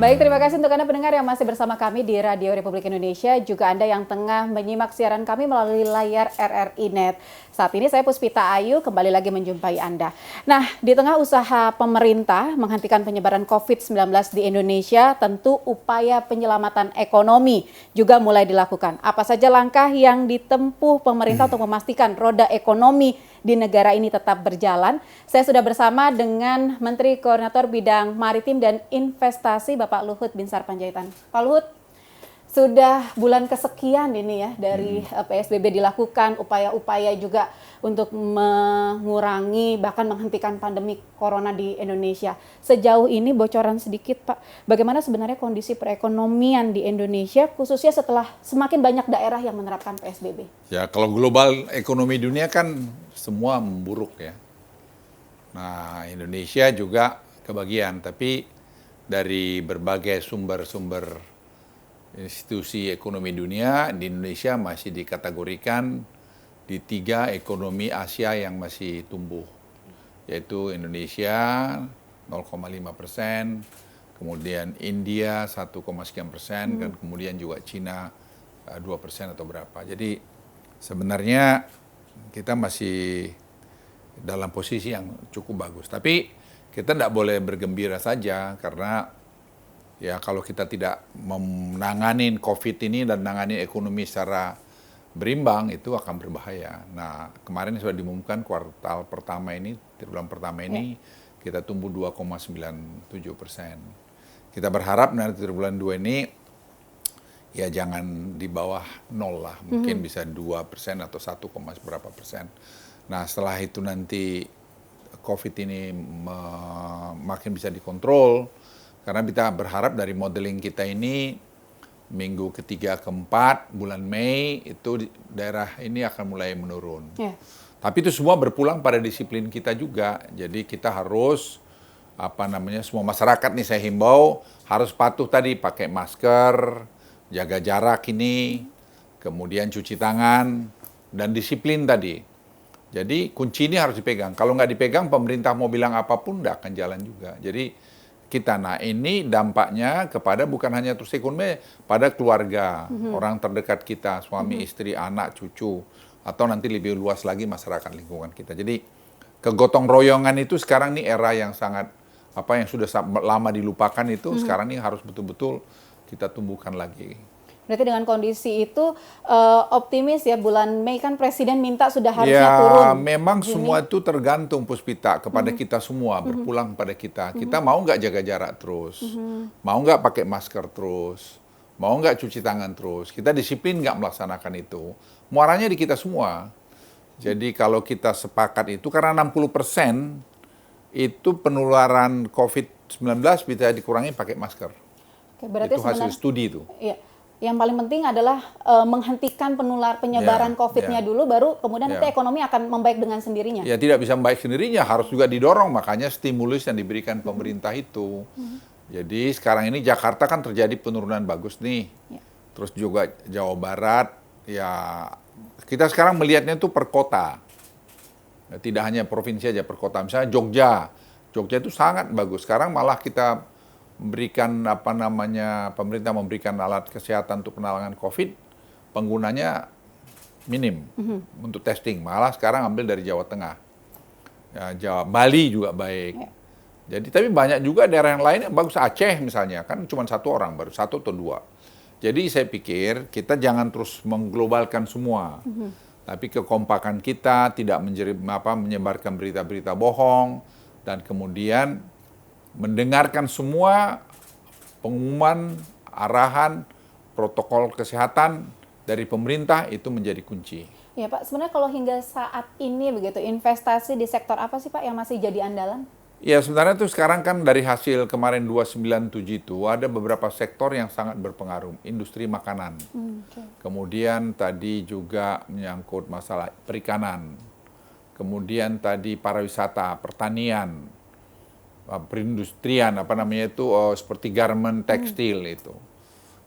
Baik, terima kasih untuk Anda pendengar yang masih bersama kami di Radio Republik Indonesia, juga Anda yang tengah menyimak siaran kami melalui layar RRI Net. Saat ini saya Puspita Ayu kembali lagi menjumpai Anda. Nah, di tengah usaha pemerintah menghentikan penyebaran COVID-19 di Indonesia, tentu upaya penyelamatan ekonomi juga mulai dilakukan. Apa saja langkah yang ditempuh pemerintah untuk memastikan roda ekonomi di negara ini tetap berjalan? Saya sudah bersama dengan Menteri Koordinator Bidang Maritim dan Investasi, Bapak Luhut Binsar Panjaitan. Pak Luhut, sudah bulan kesekian ini ya dari PSBB dilakukan, upaya-upaya juga untuk mengurangi bahkan menghentikan pandemi corona di Indonesia. Sejauh ini bocoran sedikit Pak, bagaimana sebenarnya kondisi perekonomian di Indonesia khususnya setelah semakin banyak daerah yang menerapkan PSBB? Ya, kalau global ekonomi dunia kan semua memburuk ya. Nah, Indonesia juga kebagian, tapi dari berbagai sumber-sumber institusi ekonomi dunia, di Indonesia masih dikategorikan di 3 ekonomi Asia yang masih tumbuh, yaitu Indonesia 0,5%, kemudian India 1,sekian%, dan kemudian juga Cina 2% atau berapa. Jadi sebenarnya kita masih dalam posisi yang cukup bagus. Tapi kita tidak boleh bergembira saja, karena ya kalau kita tidak menangani COVID ini dan menangani ekonomi secara berimbang, itu akan berbahaya. Nah, kemarin sudah diumumkan kuartal pertama ini, triwulan pertama ini, kita tumbuh 2,97%. Kita berharap nanti triwulan 2 ini, ya jangan di bawah 0 lah, mungkin bisa 2% atau 1, berapa persen. Nah, setelah itu nanti COVID ini makin bisa dikontrol, karena kita berharap dari modeling kita ini, minggu ketiga keempat, bulan Mei, itu daerah ini akan mulai menurun. Yeah. Tapi itu semua berpulang pada disiplin kita juga. Jadi kita harus, semua masyarakat nih saya himbau, harus patuh tadi, pakai masker, jaga jarak ini, kemudian cuci tangan, dan disiplin tadi. Jadi kunci ini harus dipegang. Kalau nggak dipegang, pemerintah mau bilang apapun nggak akan jalan juga. Jadi nah ini dampaknya kepada bukan hanya terus ekonomi, pada keluarga, orang terdekat kita, suami, istri, anak, cucu, atau nanti lebih luas lagi masyarakat lingkungan kita. Jadi kegotong royongan itu sekarang nih era yang sangat, yang sudah lama dilupakan itu, sekarang ini harus betul-betul kita tumbuhkan lagi. Berarti dengan kondisi itu optimis ya, bulan Mei kan Presiden minta sudah harusnya turun. Ya, memang semua itu tergantung Puspita kepada kita semua, berpulang pada kita. Kita mau nggak jaga jarak terus, mau nggak pakai masker terus, mau nggak cuci tangan terus. Kita disiplin nggak melaksanakan itu. Muaranya di kita semua. Jadi kalau kita sepakat itu, karena 60% itu penularan COVID-19 bisa dikurangi pakai masker. Oke, berarti itu hasil studi itu. Iya. Yang paling penting adalah menghentikan penyebaran COVID-nya dulu, baru kemudian nanti ekonomi akan membaik dengan sendirinya. Ya, tidak bisa membaik sendirinya, harus juga didorong, makanya stimulus yang diberikan pemerintah itu. Jadi sekarang ini Jakarta kan terjadi penurunan bagus nih, terus juga Jawa Barat, ya kita sekarang melihatnya itu per kota, ya, tidak hanya provinsi aja, per kota. Misalnya Jogja itu sangat bagus, sekarang malah kita memberikan pemerintah memberikan alat kesehatan untuk penanganan COVID, penggunanya minim untuk testing. Malah sekarang ambil dari Jawa Tengah, ya, Bali juga baik. Jadi tapi banyak juga daerah yang lain yang bagus. Aceh misalnya kan cuma 1 orang, baru 1 atau 2. Jadi saya pikir kita jangan terus mengglobalkan semua, tapi kekompakan kita, tidak menyebarkan berita-berita bohong, dan kemudian mendengarkan semua pengumuman, arahan, protokol kesehatan dari pemerintah, itu menjadi kunci. Ya Pak, sebenarnya kalau hingga saat ini begitu, investasi di sektor apa sih Pak yang masih jadi andalan? Ya sebenarnya tuh sekarang kan dari hasil kemarin 297 itu ada beberapa sektor yang sangat berpengaruh. Industri makanan, kemudian tadi juga menyangkut masalah perikanan, kemudian tadi pariwisata, pertanian, perindustrian, seperti garment, tekstil itu.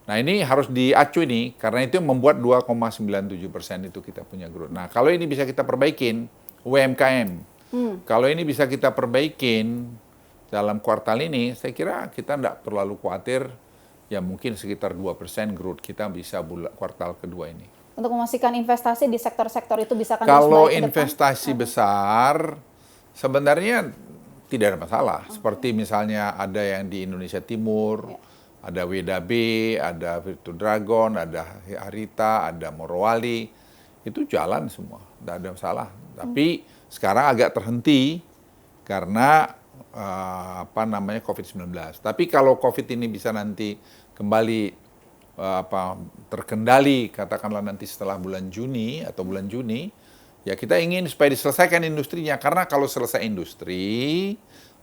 Nah ini harus diacu ini, karena itu membuat 2,97% itu kita punya growth. Nah kalau ini bisa kita perbaikin, UMKM, kalau ini bisa kita perbaikin, dalam kuartal ini saya kira kita tidak terlalu khawatir, ya mungkin sekitar 2% growth kita bisa kuartal kedua ini. Untuk memastikan investasi di sektor-sektor itu bisa kan Kalau terus baik ke depan? investasi besar, sebenarnya tidak ada masalah. Seperti misalnya ada yang di Indonesia Timur, ada WDB, ada Virtu Dragon, ada Harita, ada Morowali, itu jalan semua, tidak ada masalah. Tapi sekarang agak terhenti karena COVID-19. Tapi kalau COVID ini bisa nanti kembali terkendali, katakanlah nanti setelah bulan Juni atau bulan Juni, ya kita ingin supaya diselesaikan industrinya, karena kalau selesai industri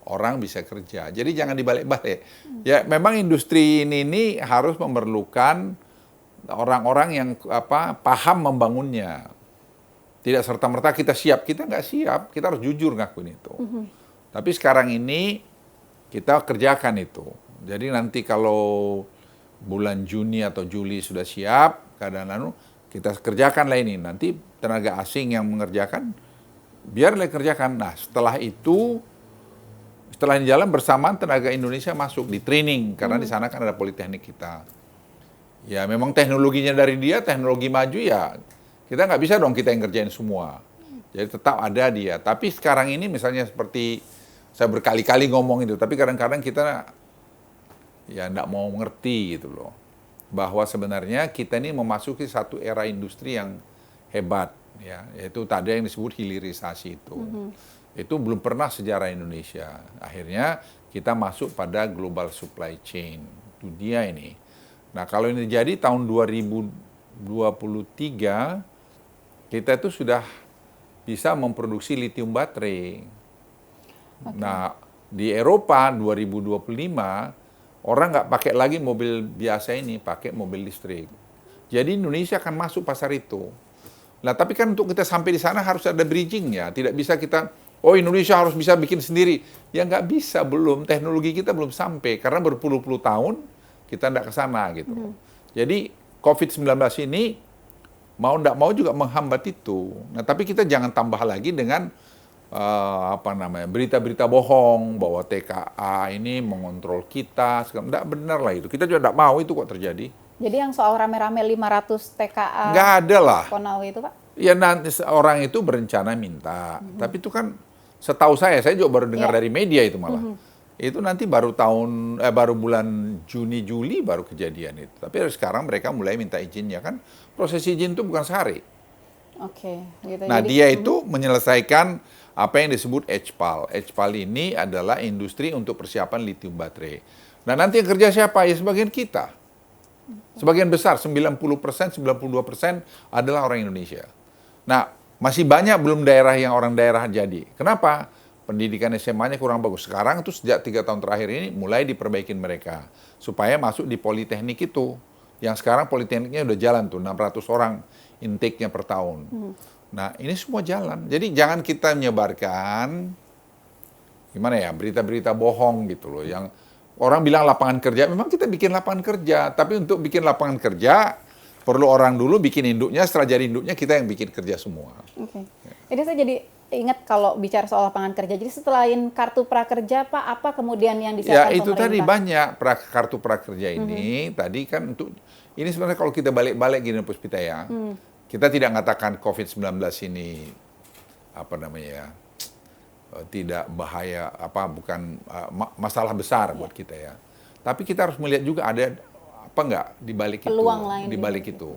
orang bisa kerja. Jadi jangan dibalik-balik. Ya memang industri ini harus memerlukan orang-orang yang paham membangunnya. Tidak serta-merta kita siap, kita nggak siap, kita harus jujur ngakuin itu. Tapi sekarang ini kita kerjakan itu. Jadi nanti kalau bulan Juni atau Juli sudah siap, keadaan kita kerjakanlah ini. Nanti tenaga asing yang mengerjakan, biarlah kerjakan. Nah setelah itu, setelah di jalan bersamaan tenaga Indonesia masuk di training, karena di sana kan ada politeknik kita. Ya memang teknologinya dari dia, teknologi maju ya, kita nggak bisa dong kita yang kerjain semua. Jadi tetap ada dia. Tapi sekarang ini misalnya seperti, saya berkali-kali ngomong itu, tapi kadang-kadang kita ya nggak mau mengerti gitu loh, bahwa sebenarnya kita ini memasuki satu era industri yang hebat, ya, yaitu tadi yang disebut hilirisasi itu. Itu belum pernah sejarah Indonesia. Akhirnya kita masuk pada global supply chain dunia ini. Nah kalau ini jadi tahun 2023, kita itu sudah bisa memproduksi lithium baterai. Nah di Eropa 2025 orang nggak pakai lagi mobil biasa ini, pakai mobil listrik. Jadi Indonesia akan masuk pasar itu. Nah, tapi kan untuk kita sampai di sana harus ada bridging ya. Tidak bisa kita, oh Indonesia harus bisa bikin sendiri. Ya nggak bisa, belum. Teknologi kita belum sampai. Karena berpuluh-puluh tahun kita nggak ke sana gitu. Jadi COVID-19 ini mau nggak mau juga menghambat itu. Nah, tapi kita jangan tambah lagi dengan berita-berita bohong bahwa TKA ini mengontrol kita, nggak benar lah itu. Kita juga nggak mau itu kok terjadi. Jadi yang soal rame-rame 500 TKA nggak ada lah. Konawe itu Pak? Ya nanti orang itu berencana minta, tapi itu kan setahu saya juga baru dengar dari media itu malah. Itu nanti baru bulan Juni Juli baru kejadian itu. Tapi sekarang mereka mulai minta izinnya kan. Proses izin itu bukan sehari. Oke, gitu. Nah, dia itu menyelesaikan apa yang disebut HPAL. HPAL ini adalah industri untuk persiapan lithium baterai. Nah, nanti yang kerja siapa? Ya sebagian kita. Sebagian besar, 90%, 92% adalah orang Indonesia. Nah, masih banyak belum daerah yang orang daerah jadi. Kenapa? Pendidikan SMA-nya kurang bagus. Sekarang itu sejak 3 tahun terakhir ini mulai diperbaikin mereka. Supaya masuk di politeknik itu. Yang sekarang politekniknya udah jalan tuh, 600 orang intake-nya per tahun. Nah, ini semua jalan. Jadi jangan kita menyebarkan gimana ya, berita-berita bohong gitu loh. Yang orang bilang lapangan kerja, memang kita bikin lapangan kerja. Tapi untuk bikin lapangan kerja, perlu orang dulu bikin induknya, setelah jadi induknya kita yang bikin kerja semua. Oke. Jadi saya jadi ingat kalau bicara soal lapangan kerja. Jadi selain kartu prakerja, Pak, apa kemudian yang disiapkan pemerintah? Ya itu pemerintah? tadi banyak kartu prakerja ini. Tadi kan untuk, ini sebenarnya kalau kita balik-balik gini Puspita ya. Kita tidak mengatakan COVID-19 ini tidak bahaya, bukan masalah besar buat kita ya. Tapi kita harus melihat juga ada apa enggak di balik itu. Peluang lain di balik itu.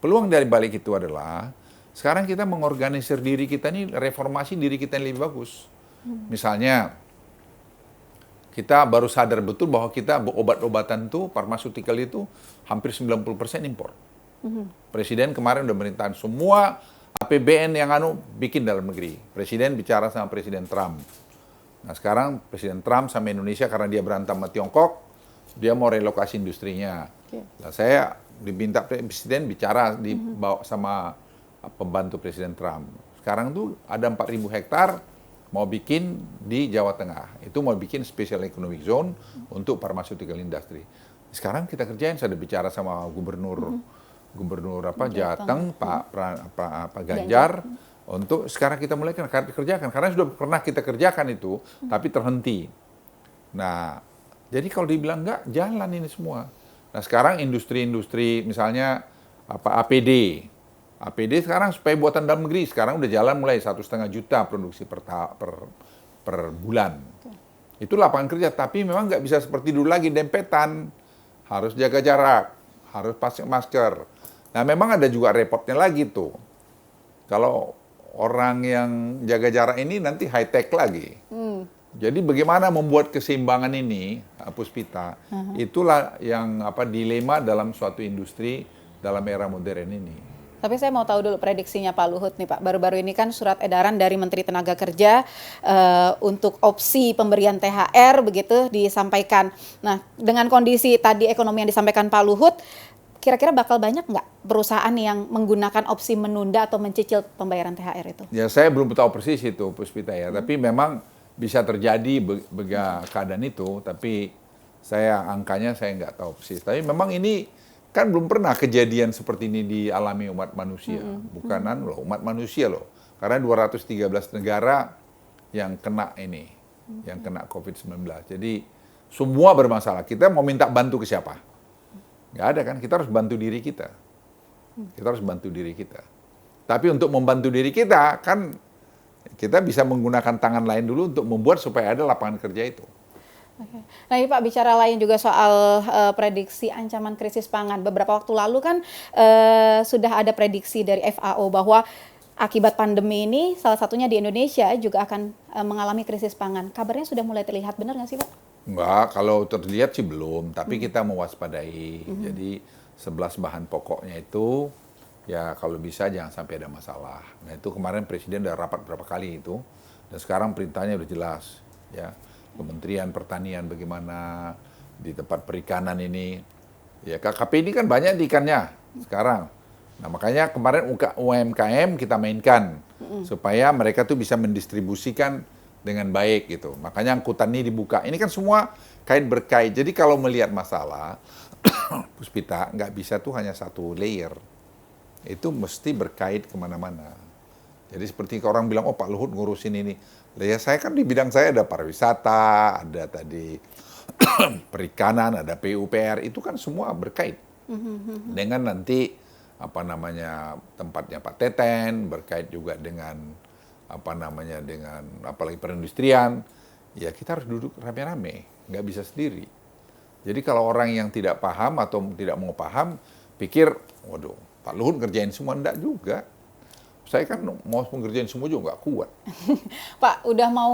Peluang dari balik itu adalah sekarang kita mengorganisir diri kita ini, reformasi diri kita yang lebih bagus. Misalnya kita baru sadar betul bahwa kita obat-obatan itu, farmaceutical itu hampir 90% impor. Presiden kemarin udah merintahan semua APBN yang bikin dalam negeri. Presiden bicara sama Presiden Trump. Nah sekarang Presiden Trump sama Indonesia karena dia berantem sama Tiongkok, dia mau relokasi industrinya. Nah, saya diminta Presiden bicara dibawa sama pembantu Presiden Trump. Sekarang tuh ada 4.000 hektar mau bikin di Jawa Tengah. Itu mau bikin special economic zone untuk pharmaceutical industry. Sekarang kita kerjain, saya ada bicara sama Gubernur Jateng, Pak Ganjar, untuk sekarang kita mulai kerjakan. Karena sudah pernah kita kerjakan itu, tapi terhenti. Nah, jadi kalau dibilang enggak, jalan ini semua. Nah, sekarang industri-industri misalnya APD sekarang supaya buatan dalam negeri sekarang udah jalan mulai 1,5 juta produksi per bulan. Itu lapangan kerja, tapi memang nggak bisa seperti dulu lagi dempetan, harus jaga jarak, harus pakai masker. Nah, memang ada juga repotnya lagi tuh. Kalau orang yang jaga jarak ini nanti high tech lagi. Jadi bagaimana membuat keseimbangan ini, Puspita, itulah yang dilema dalam suatu industri dalam era modern ini. Tapi saya mau tahu dulu prediksinya Pak Luhut nih Pak. Baru-baru ini kan surat edaran dari Menteri Tenaga Kerja untuk opsi pemberian THR begitu disampaikan. Nah, dengan kondisi tadi ekonomi yang disampaikan Pak Luhut, kira-kira bakal banyak nggak perusahaan yang menggunakan opsi menunda atau mencicil pembayaran THR itu? Ya, saya belum tahu persis itu, Puspita ya. Tapi memang bisa terjadi keadaan itu, tapi angkanya saya nggak tahu persis. Tapi memang ini kan belum pernah kejadian seperti ini dialami umat manusia. Bukanan loh, umat manusia loh. Karena 213 negara yang kena ini, yang kena COVID-19. Jadi semua bermasalah. Kita mau minta bantu ke siapa? Nggak ada kan, kita harus bantu diri kita. Kita harus bantu diri kita. Tapi untuk membantu diri kita, kan kita bisa menggunakan tangan lain dulu untuk membuat supaya ada lapangan kerja itu. Oke. Nah ini Pak, bicara lain juga soal prediksi ancaman krisis pangan. Beberapa waktu lalu kan sudah ada prediksi dari FAO bahwa akibat pandemi ini salah satunya di Indonesia juga akan mengalami krisis pangan. Kabarnya sudah mulai terlihat, benar nggak sih Pak? Enggak, kalau terlihat sih belum, tapi kita mewaspadai. Jadi 11 bahan pokoknya itu, ya kalau bisa jangan sampai ada masalah. Nah itu kemarin Presiden udah rapat berapa kali itu, dan sekarang perintahnya udah jelas. Ya, Kementerian Pertanian bagaimana, di tempat perikanan ini. Ya KKP ini kan banyak di ikannya sekarang. Nah makanya kemarin UMKM kita mainkan, supaya mereka tuh bisa mendistribusikan dengan baik gitu. Makanya angkutan ini dibuka. Ini kan semua kait berkait. Jadi kalau melihat masalah, Puspita, nggak bisa tuh hanya satu layer. Itu mesti berkait kemana-mana. Jadi seperti orang bilang, oh Pak Luhut ngurusin ini. Ya saya kan di bidang saya ada pariwisata, ada tadi perikanan, ada PUPR, itu kan semua berkait. Dengan nanti tempatnya Pak Teten, berkait juga dengan dengan apalagi perindustrian. Ya kita harus duduk rame-rame, nggak bisa sendiri. Jadi kalau orang yang tidak paham atau tidak mau paham, pikir, waduh, Pak Luhut ngerjain semua, enggak juga. Saya kan mau mengerjain semua juga nggak kuat. Pak, udah mau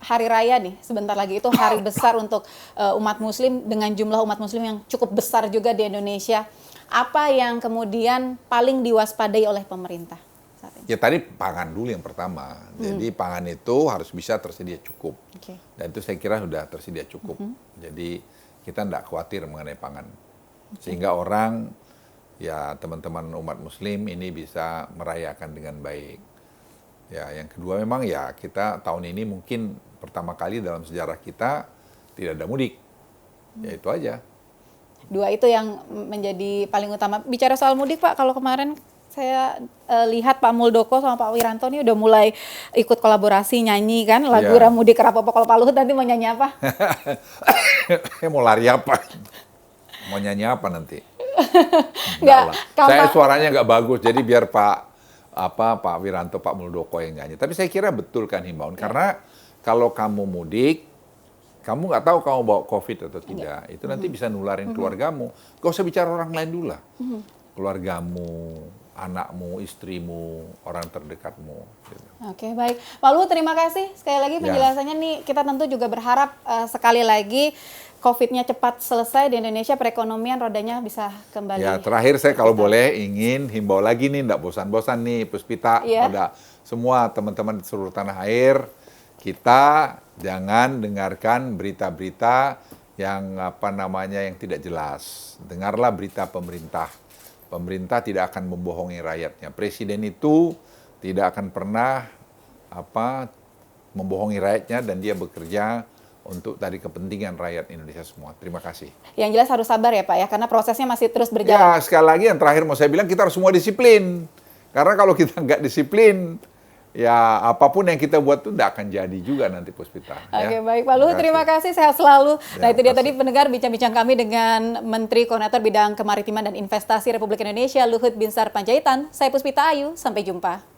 hari raya nih, sebentar lagi itu hari besar untuk umat muslim dengan jumlah umat muslim yang cukup besar juga di Indonesia. Apa yang kemudian paling diwaspadai oleh pemerintah saat ini? Ya tadi pangan dulu yang pertama. Jadi pangan itu harus bisa tersedia cukup. Okay. Dan itu saya kira sudah tersedia cukup. Jadi kita tidak khawatir mengenai pangan. Sehingga orang, ya teman-teman umat muslim ini bisa merayakan dengan baik. Ya, yang kedua memang ya kita tahun ini mungkin pertama kali dalam sejarah kita tidak ada mudik. Ya itu aja. Dua itu yang menjadi paling utama. Bicara soal mudik Pak, kalau kemarin saya lihat Pak Muldoko sama Pak Wiranto ini udah mulai ikut kolaborasi nyanyi kan lagu Ramudik Rapopo. Kalau Pak Luhut nanti mau nyanyi apa? Mau lari apa? Mau nyanyi apa nanti? Enggak, saya suaranya nggak bagus, jadi biar Pak Wiranto, Pak Muldoko yang nyanyi. Tapi saya kira betul kan himbauan, karena kalau kamu mudik, kamu nggak tahu kamu bawa COVID atau tidak. Itu nanti bisa nularin keluargamu. Gak usah bicara orang lain dulu lah. Keluargamu, anakmu, istrimu, orang terdekatmu. Gitu. Oke, baik. Pak Luhut, terima kasih sekali lagi penjelasannya nih. Kita tentu juga berharap sekali lagi COVID-nya cepat selesai di Indonesia, perekonomian rodanya bisa kembali. Ya, terakhir saya kalau boleh ingin himbau lagi nih, enggak bosan-bosan nih Puspita, pada semua teman-teman di seluruh tanah air, kita jangan dengarkan berita-berita yang yang tidak jelas. Dengarlah berita pemerintah. Pemerintah tidak akan membohongi rakyatnya. Presiden itu tidak akan pernah membohongi rakyatnya, dan dia bekerja untuk tadi kepentingan rakyat Indonesia semua. Terima kasih. Yang jelas harus sabar ya Pak ya, karena prosesnya masih terus berjalan. Ya, sekali lagi yang terakhir mau saya bilang, kita harus semua disiplin. Karena kalau kita nggak disiplin, ya apapun yang kita buat tuh tidak akan jadi juga nanti Puspita. Oke, baik Pak Luhut, terima kasih, sehat selalu. Nah, itu dia tadi pendengar bincang-bincang kami dengan Menteri Koordinator Bidang Kemaritiman dan Investasi Republik Indonesia, Luhut Binsar Panjaitan. Saya Puspita Ayu, sampai jumpa.